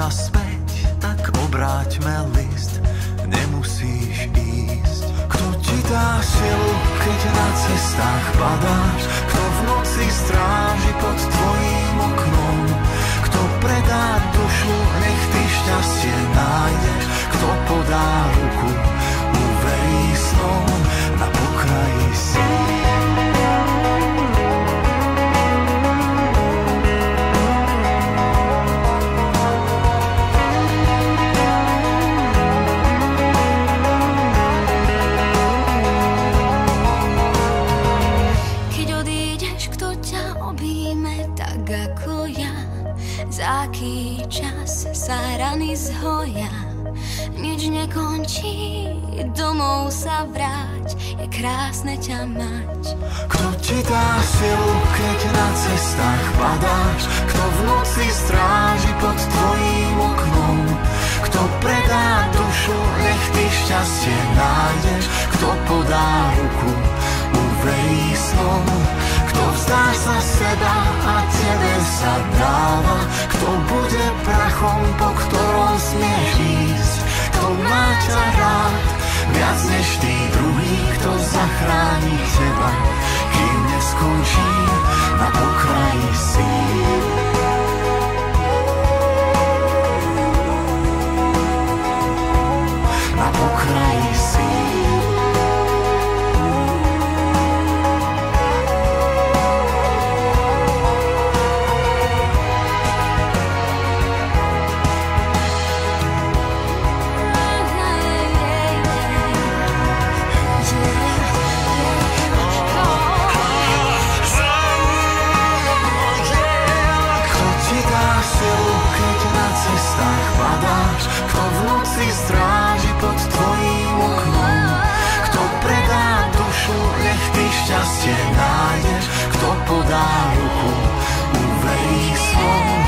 sa späť, tak obráťme list, nemusíš ísť. Kto ti dá silu, keď na cestách padáš? Kto v noci stráži pod tvojím oknom? Kto predá dušu, nech ty šťastie nájdeš? Kto podá ruku, uverí snom na pokraji síl? Za aký čas sa rany zhoja, nič nekončí, domov sa vráť, je krásne ťa mať. Kto ti dá silu, keď na cestách padáš? Kto v noci stráži pod tvojím oknom? Kto predá dušu, nech ty šťastie nájdeš? Kto podá ruku, uverí snom? Kto vzdá sa seba a tebe sa dáva? Kto bude prachom, po ktorom smieš ísť? Kto má ťa rád viac než tí druhý? Kto zachráni teba, kým neskončí na pokraji síl? Na pokraji síl. Kto v noci stráži pod tvojím oknom? Kto predá dušu, nech ty šťastie nájdeš? Kto podá ruku, uverí snom?